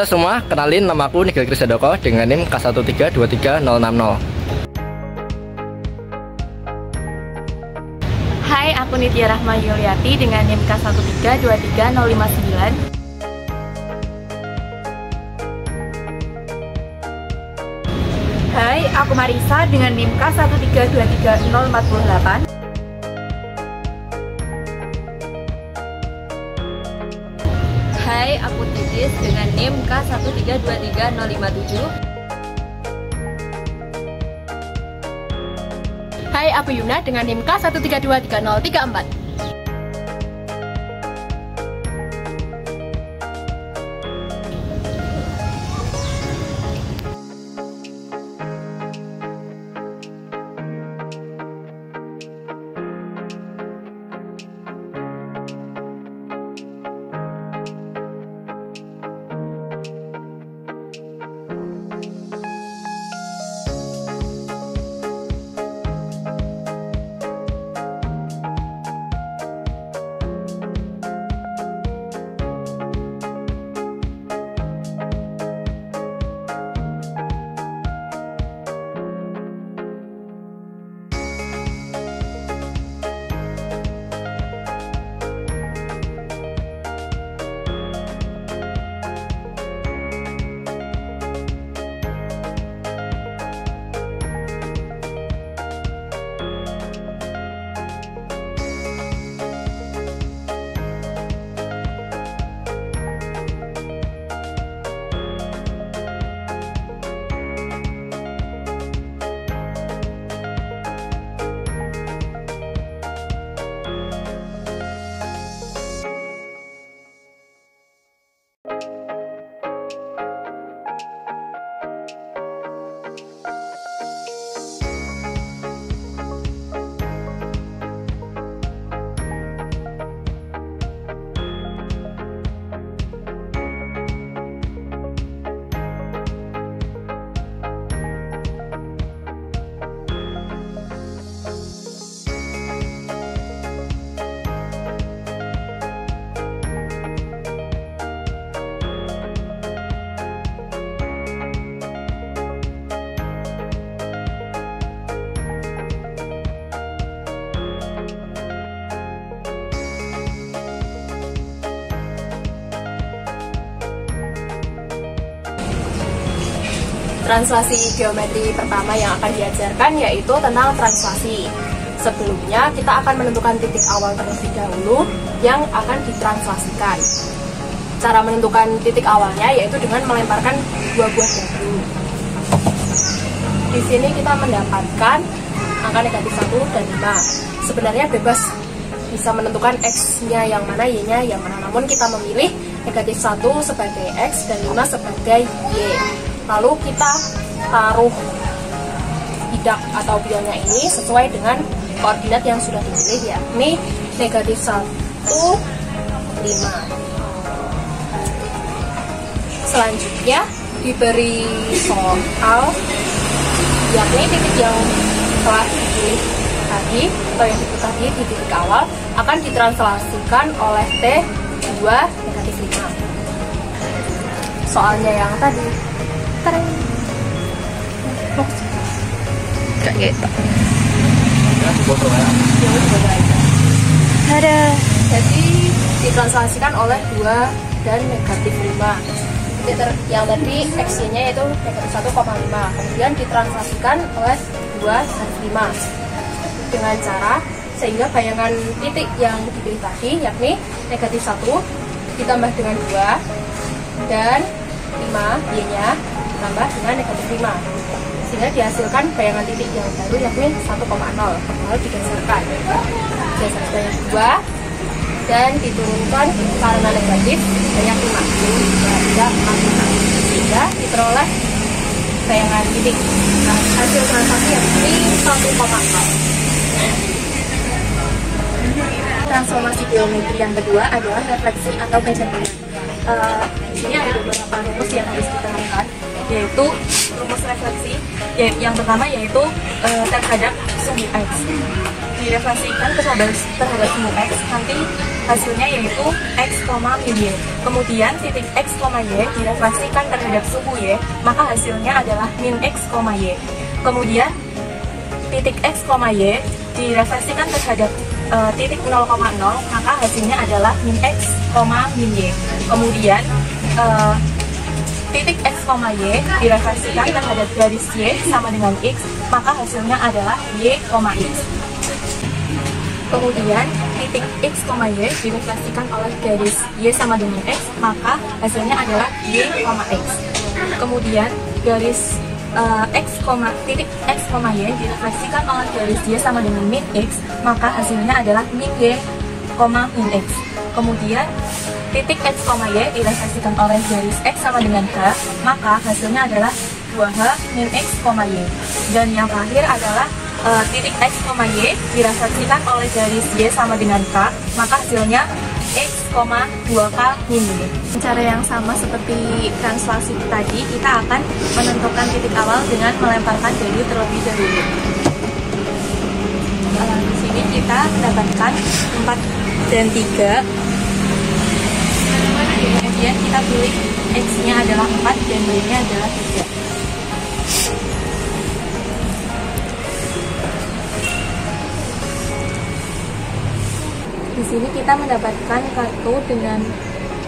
semua, kenalin nama aku Nigel Krisadoko dengan NIM K1323060. Hai, aku Nitya Rahma Yuliati dengan NIM K1323059. Hai, aku Marisa dengan NIM K1323048. Hai, aku Titis dengan NIM K1323057. Hai, aku Yuna dengan NIM K1323034. Translasi geometri pertama yang akan diajarkan yaitu tentang translasi. Sebelumnya kita akan menentukan titik awal terlebih dahulu yang akan ditranslasikan. Cara menentukan titik awalnya yaitu dengan melemparkan dua buah batu. Di sini kita mendapatkan angka negatif 1 dan 5. Sebenarnya bebas bisa menentukan X-nya yang mana, Y-nya yang mana. Namun kita memilih negatif 1 sebagai X dan 5 sebagai Y. Lalu kita taruh bidak atau bionya ini sesuai dengan koordinat yang sudah dipilih, yakni negatif 1, 5. Selanjutnya diberi soal, yakni titik yang telah dipilih tadi atau yang dipilih tadi di titik awal akan ditranslasikan oleh T2 negatif 5. Soalnya yang tadi Kayak gitu. ada. Jadi ditranslasikan oleh 2 dan negatif 5. Yang tadi X-nya yaitu negatif 1,5. Kemudian ditranslasikan oleh 2 dan 5 dengan cara sehingga bayangan titik yang dipilih tadi yakni negatif 1 ditambah dengan 2 dan 5 Y-nya ditambah dengan negatif 5 sehingga dihasilkan bayangan titik yang baru yakni 1,0. Lalu digeserkan sebanyak 2 dan diturunkan karena negatif banyak 5 sehingga diperoleh bayangan titik. Nah, hasil transaksi yakni 1,0. Transformasi geometri yang kedua adalah refleksi atau pencermingan. Di sini ada beberapa rumus yang harus kita lakukan, yaitu rumus refleksi. Yang pertama yaitu terhadap sumbu X. Direfleksikan terhadap sumbu X, nanti hasilnya yaitu X, min Y. Kemudian titik X, Y direfleksikan terhadap suhu Y, maka hasilnya adalah min X, Y. Kemudian titik X, Y direfleksikan terhadap titik 0,0, maka hasilnya adalah min X, min Y. Kemudian titik X, Y direfleksikan terhadap garis Y sama dengan X, maka hasilnya adalah Y, X. Kemudian titik X, Y direfleksikan oleh garis Y sama dengan X, maka hasilnya adalah Y, X. Kemudian garis titik X, Y direfleksikan oleh garis Y sama dengan min X, maka hasilnya adalah min Y, min X. Kemudian titik X, Y direfleksikan oleh garis X sama dengan H, maka hasilnya adalah 2H min X, Y. Dan yang terakhir adalah titik X, Y direfleksikan oleh garis Y sama dengan K, maka hasilnya X, 2K min Y. Cara yang sama seperti translasi tadi, kita akan menentukan titik awal dengan melemparkan value terlebih dahulu. Di sini kita mendapatkan 4 dan 3. Kemudian kita pilih X-nya adalah 4 dan Y-nya adalah 3. Di sini kita mendapatkan kartu dengan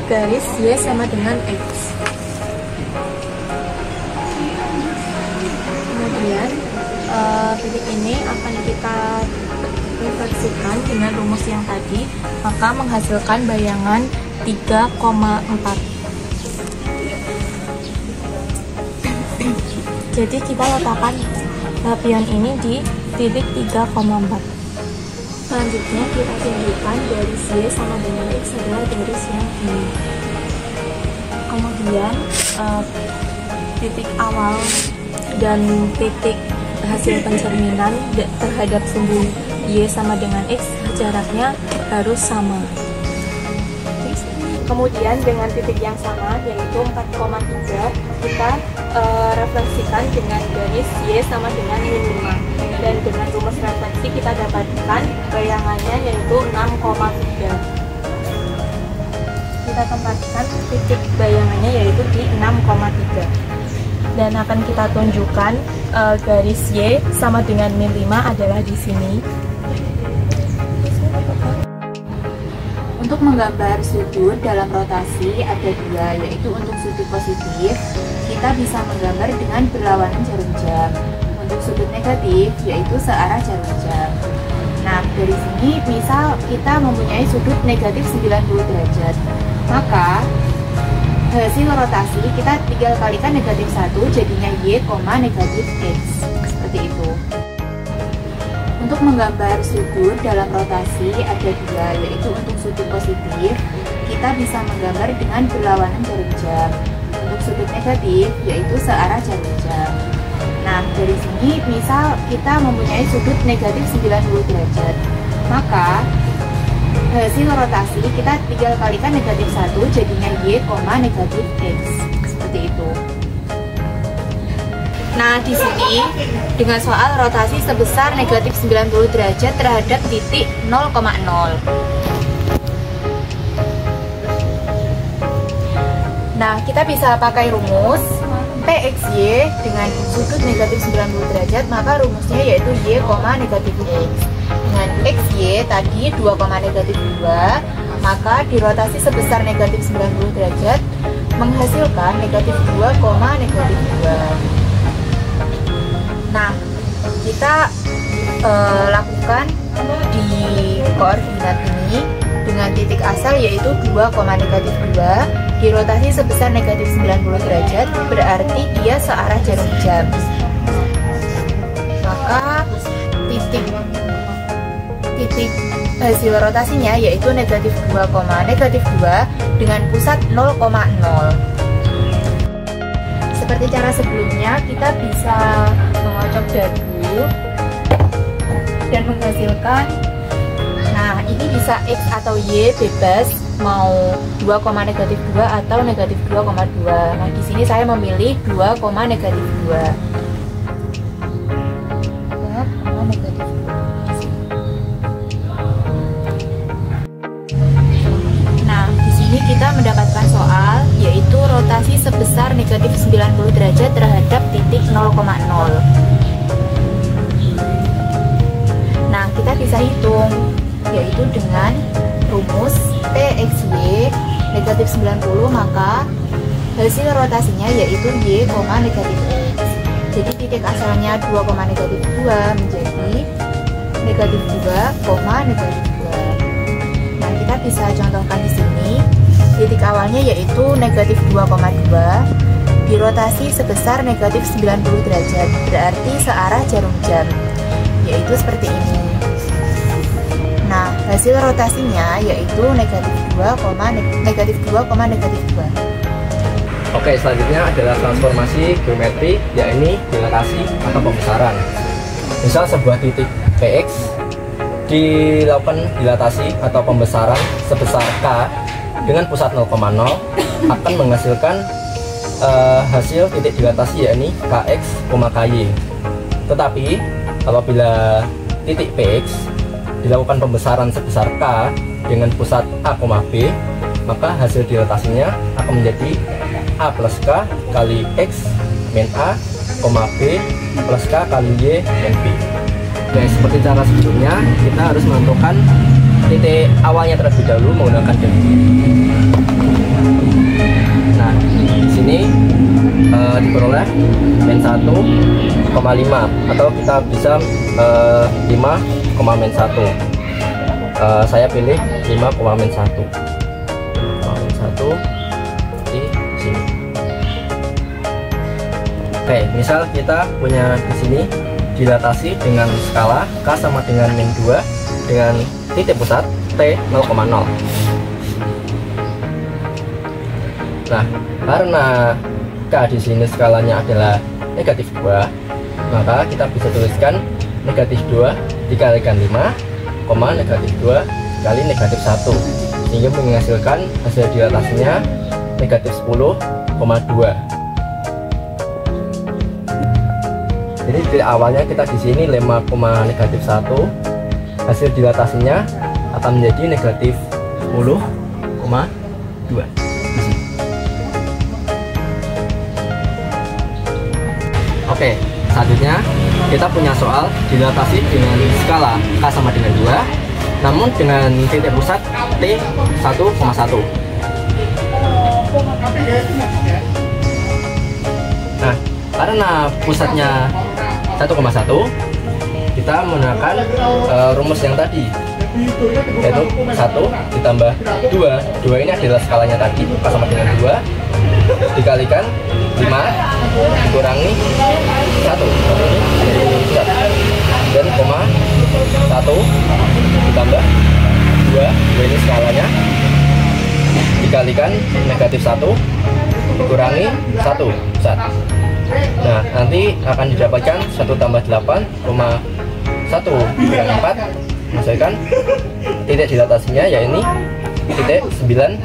garis Y sama dengan X. Kemudian titik ini akan kita refleksikan dengan rumus yang tadi, maka menghasilkan bayangan 3,4. Jadi kita letakkan lapian ini di titik 3,4. Selanjutnya kita tunjukkan garis Y sama dengan X adalah garis yang ini. Kemudian titik awal dan titik hasil pencerminan terhadap sumbu Y sama dengan X jaraknya harus sama. Kemudian dengan titik yang sama yaitu 4,3 kita refleksikan dengan garis Y sama dengan min 5. Dan dengan rumus refleksi kita dapatkan bayangannya yaitu 6,3. Kita tempatkan titik bayangannya yaitu di 6,3. Dan akan kita tunjukkan garis Y sama dengan min 5 adalah di sini. Untuk menggambar sudut dalam rotasi ada dua, yaitu untuk sudut positif kita bisa menggambar dengan berlawanan jarum jam. Untuk sudut negatif yaitu searah jarum jam. Nah, dari sini misal kita mempunyai sudut negatif 90 derajat, maka hasil rotasi kita tinggal kalikan negatif 1 jadinya Y, negatif X. Seperti itu. Untuk menggambar sudut dalam rotasi ada dua, yaitu untuk sudut positif kita bisa menggambar dengan berlawanan jarum jam. Untuk sudut negatif yaitu searah jarum jam. Nah, dari sini misal kita mempunyai sudut negatif 90 derajat, maka hasil rotasi kita tinggal kalikan negatif 1 jadinya Y, negatif X. Seperti itu. Nah, di sini dengan soal rotasi sebesar negatif 90 derajat terhadap titik 0,0. Nah, kita bisa pakai rumus PXY dengan sudut negatif 90 derajat, maka rumusnya yaitu Y, negatif X. Dengan XY tadi 2, negatif 2, maka dirotasi sebesar negatif 90 derajat menghasilkan negatif 2, negatif 2. Nah, kita lakukan di koordinat ini dengan titik asal yaitu 2, negatif 2 dirotasi sebesar negatif 90 derajat, berarti dia searah jarum jam. Maka titik hasil rotasinya yaitu negatif 2, negatif 2 dengan pusat 0,0. Seperti cara sebelumnya, kita bisa mengocok dagu dan menghasilkan, nah ini bisa X atau Y bebas, mau 2, negatif 2 atau negatif 2,2. Nah, di sini saya memilih 2, negatif 2. kita mendapatkan soal yaitu rotasi sebesar negatif 90 derajat terhadap titik 0,0. Nah, kita bisa hitung yaitu dengan rumus PXY negatif 90, maka hasil rotasinya yaitu Y, negatif X. Jadi titik asalnya 2, negatif 2 menjadi negatif 2, negatif 2. Nah, kita bisa contohkan di sini. Titik awalnya yaitu negatif 2,2 dirotasi sebesar negatif 90 derajat, berarti searah jarum jam, yaitu seperti ini. Nah, hasil rotasinya yaitu negatif 2, negatif 2. Oke, selanjutnya adalah transformasi geometri, yakni dilatasi atau pembesaran. Misal sebuah titik PX dilakukan dilatasi atau pembesaran sebesar K dengan pusat 0,0 akan menghasilkan hasil titik dilatasi yakni KX, KY. Tetapi apabila titik PX dilakukan pembesaran sebesar K dengan pusat A, B, maka hasil dilatasinya akan menjadi A plus K kali X min A, B plus K kali Y min B. Nah, seperti cara sebelumnya, kita harus menentukan titik awalnya terlebih dahulu menggunakan delta. Nah, di sini diperoleh min 1,5 atau kita bisa 5, min 1. Saya pilih 5, min 1. Min 1 di sini. Oke, misal kita punya di sini dilatasi dengan skala K sama dengan min 2 dengan titik pusat T 0,0. Nah, karena K di sini skalanya adalah negatif 2, maka kita bisa tuliskan negatif 2 dikalikan 5, negatif 2 kali negatif 1, sehingga menghasilkan hasil dilatasinya negatif 10,2. Jadi titik awalnya kita di sini 5, negatif 1, hasil dilatasinya akan menjadi negatif 10,2. Oke, selanjutnya kita punya soal dilatasi dengan skala K sama dengan 2, namun dengan titik pusat T 1,1. Nah, karena pusatnya 1,1, kita menggunakan rumus yang tadi, yaitu 1 ditambah 2. 2 ini adalah skalanya tadi, K sama dengan 2, dikalikan 5 dikurangi 1, dan 1 ditambah 2 ini skalanya, dikalikan negatif 1 dikurangi 1. Nah, nanti akan didapatkan 1 tambah 8, 1 dikurangi 4 menghasilkan titik dilatasinya, yaitu titik 9,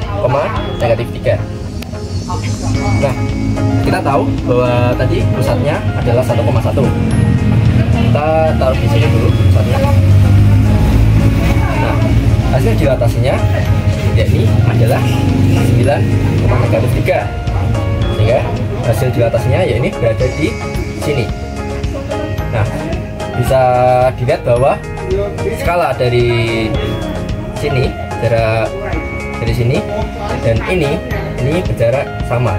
negatif 3. Nah, kita tahu bahwa tadi pusatnya adalah 1,1. Kita taruh di sini dulu pusatnya. Nah, hasil dilatasinya yakni adalah 9, negatif 3, sehingga hasil dilatasinya yakni berada di sini. Nah, bisa dilihat bahwa skala dari sini, jarak dari sini dan ini berjarak sama.